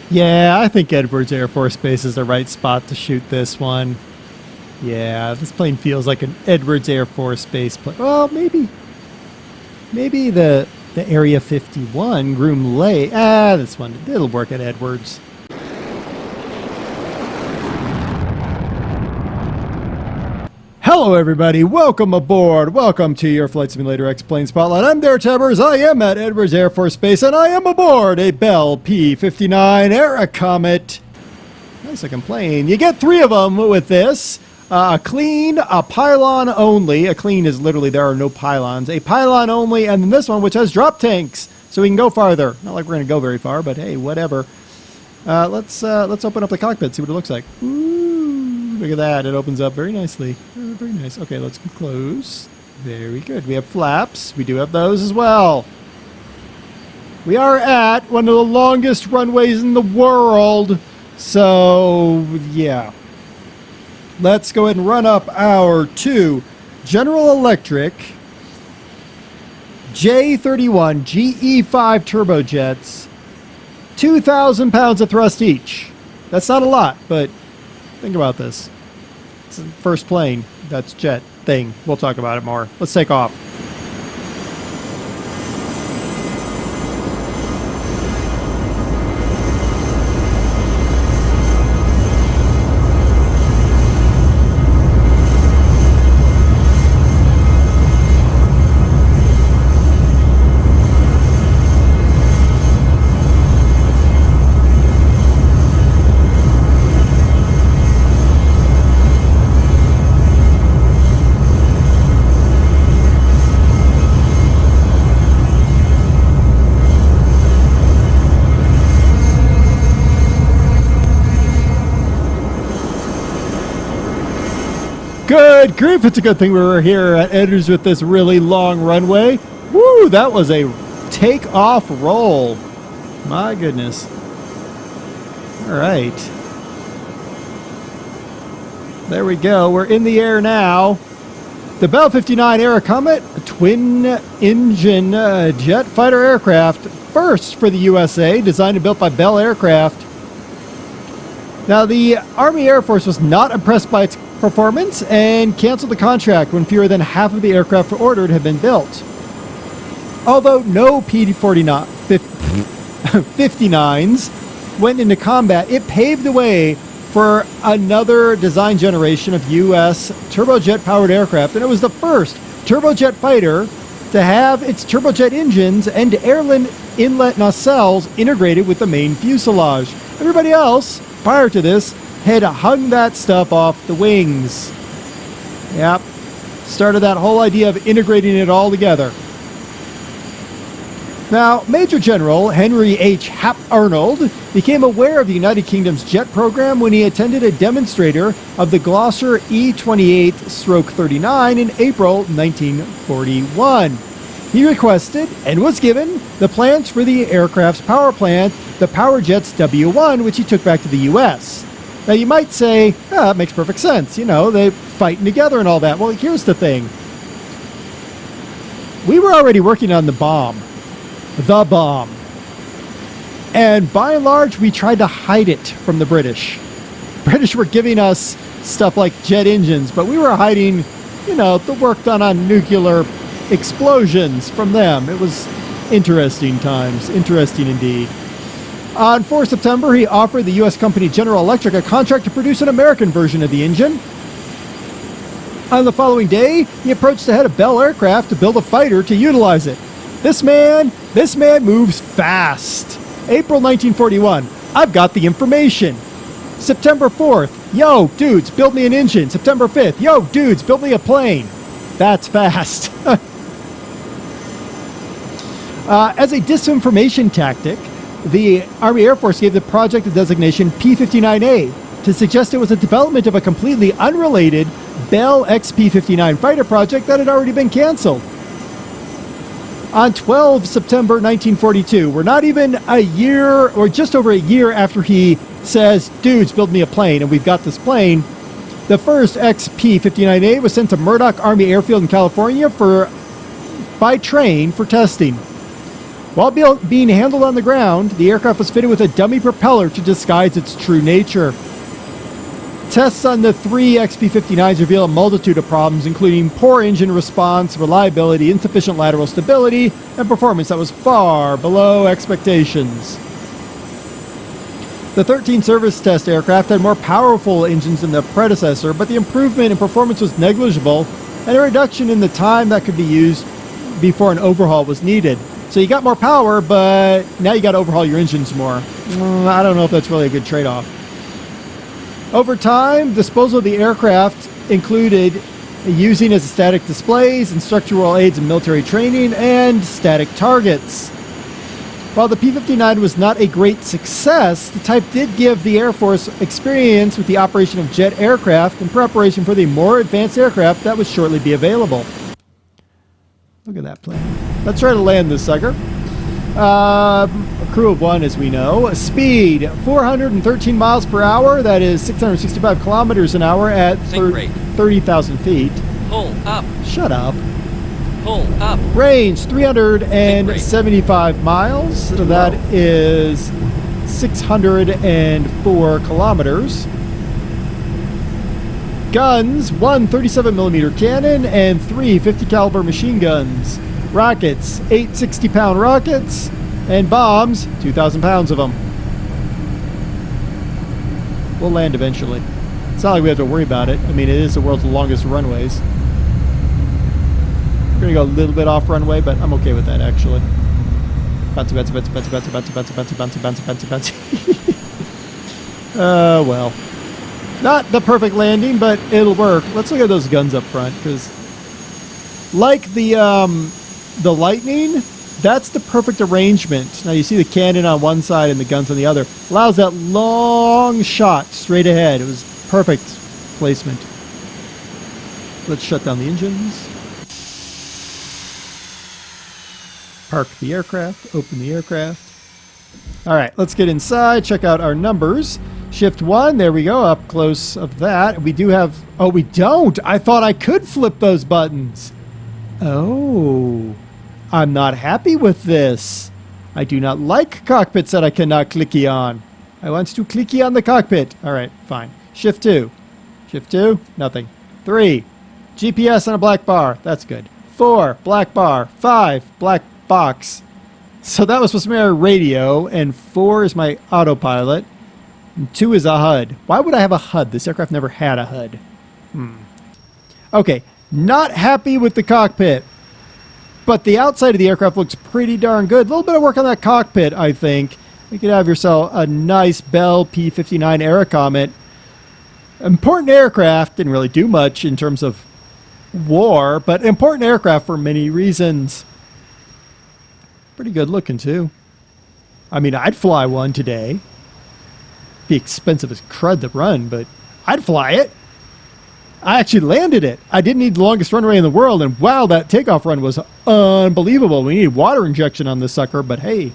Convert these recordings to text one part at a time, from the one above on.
Yeah, I think Edwards Air Force Base is the right spot to shoot this one. Yeah, this plane feels like an Edwards Air Force Base plane. Well, maybe the Area 51 Groom Lake. This one, it'll work at Edwards. Hello everybody, welcome aboard. Welcome to your Flight Simulator X-Plane Spotlight. I'm DerTebbers. I am at Edwards Air Force Base and I am aboard a Bell P-59 Airacomet. Nice looking plane. You get 3 of them with this. A clean, a pylon only. A clean is literally there are no pylons. A pylon only, and then this one which has drop tanks, so we can go farther. Not like we're going to go very far, but hey, whatever. Let's open up the cockpit, see what it looks like. Ooh, look at that. It opens up very nicely. Very nice. Okay, let's close. Very good. We have flaps. We do have those as well. We are at one of the longest runways in the world. So, yeah. Let's go ahead and run up our 2 General Electric J31 GE5 turbojets, 2,000 pounds of thrust each. That's not a lot, but think about this. It's the first plane that's jet thing. We'll talk about it more. Let's take off. Good grief, it's a good thing we were here at Edwards with this really long runway. Woo, that was a take-off roll. My goodness. All right. There we go. We're in the air now. The Bell 59 Airacomet, a twin-engine jet fighter aircraft, first for the USA, designed and built by Bell Aircraft. Now, the Army Air Force was not impressed by its performance and canceled the contract when fewer than half of the aircraft ordered had been built. Although no P-59s went into combat, it paved the way for another design generation of U.S. turbojet-powered aircraft, and it was the first turbojet fighter to have its turbojet engines and airline inlet nacelles integrated with the main fuselage. Everybody else, prior to this, had hung that stuff off the wings. Yep. Started that whole idea of integrating it all together. Now, Major General Henry H. Hap Arnold became aware of the United Kingdom's jet program when he attended a demonstrator of the Gloster E-28-39 in April 1941. He requested and was given the plans for the aircraft's power plant, the Powerjets W1, which he took back to the U.S. Now, you might say, that makes perfect sense. You know, they're fighting together and all that. Well, here's the thing. We were already working on the bomb. The bomb. And by and large, we tried to hide it from the British. British were giving us stuff like jet engines, but we were hiding, you know, the work done on nuclear explosions from them. It was interesting times. Interesting indeed. On 4 September, he offered the U.S. company General Electric a contract to produce an American version of the engine. On the following day, he approached the head of Bell Aircraft to build a fighter to utilize it. This man moves fast. April 1941, I've got the information. September 4th, yo, dudes, build me an engine. September 5th, yo, dudes, build me a plane. That's fast. As a disinformation tactic, the Army Air Force gave the project the designation P-59A to suggest it was a development of a completely unrelated Bell XP-59 fighter project that had already been canceled. On 12 September 1942, we're not even a year, or just over a year after he says, dudes, build me a plane, and we've got this plane, the first XP-59A was sent to Murdoch Army Airfield in California by train for testing. While being handled on the ground, the aircraft was fitted with a dummy propeller to disguise its true nature. Tests on the 3 XP-59s reveal a multitude of problems, including poor engine response, reliability, insufficient lateral stability, and performance that was far below expectations. The 13 service test aircraft had more powerful engines than the predecessor, but the improvement in performance was negligible, and a reduction in the time that could be used before an overhaul was needed. So you got more power, but now you got to overhaul your engines more. I don't know if that's really a good trade-off. Over time, disposal of the aircraft included using as static displays, instructional aids in military training, and static targets. While the P-59 was not a great success, the type did give the Air Force experience with the operation of jet aircraft in preparation for the more advanced aircraft that would shortly be available. Look at that plane. Let's try to land this sucker. A crew of 1, as we know. Speed, 413 miles per hour. That is 665 kilometers an hour at 30,000 feet. Pull up. Shut up. Pull up. Range, 375 miles. So that is 604 kilometers. Guns, 1 37mm cannon and 3 50 caliber machine guns. Rockets, 8 60-pound rockets, and bombs, 2,000 pounds of them. We'll land eventually. It's not like we have to worry about it. I mean, it is the world's longest runways. We're going to go a little bit off runway, but I'm okay with that, actually. Bouncy, bouncy, bouncy, bouncy, bouncy, bouncy, bouncy, bouncy, bouncy, bouncy, bouncy, bouncy. Well. Not the perfect landing, but it'll work. Let's look at those guns up front, because like the Lightning, that's the perfect arrangement. Now you see the cannon on one side and the guns on the other. Allows that long shot straight ahead. It was perfect placement. Let's shut down the engines. Park the aircraft. Open the aircraft. All right, let's get inside. Check out our numbers. Shift 1, there we go, up close of that. We do have, oh, we don't. I thought I could flip those buttons. Oh, I'm not happy with this. I do not like cockpits that I cannot clicky on. I want to clicky on the cockpit. All right, fine. Shift 2. Shift 2, nothing. 3, GPS on a black bar. That's good. 4, black bar. 5, black box. So that was supposed to be our radio, and 4 is my autopilot. And 2 is a HUD. Why would I have a HUD? This aircraft never had a HUD. Okay, not happy with the cockpit. But the outside of the aircraft looks pretty darn good. A little bit of work on that cockpit, I think. You could have yourself a nice Bell P-59 Airacomet. Important aircraft. Didn't really do much in terms of war, but important aircraft for many reasons. Pretty good looking, too. I mean, I'd fly one today. Be expensive as crud to run, but I'd fly it. I actually landed it. I didn't need the longest runway in the world, and wow, that takeoff run was unbelievable. We needed water injection on this sucker, but hey.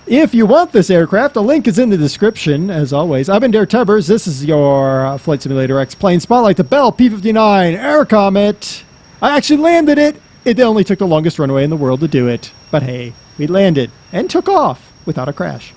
If you want this aircraft, a link is in the description, as always. I've been DerTebbers. This is your Flight Simulator X plane spotlight, the Bell P-59 Airacomet. I actually landed it. It only took the longest runway in the world to do it. But hey, we landed and took off without a crash.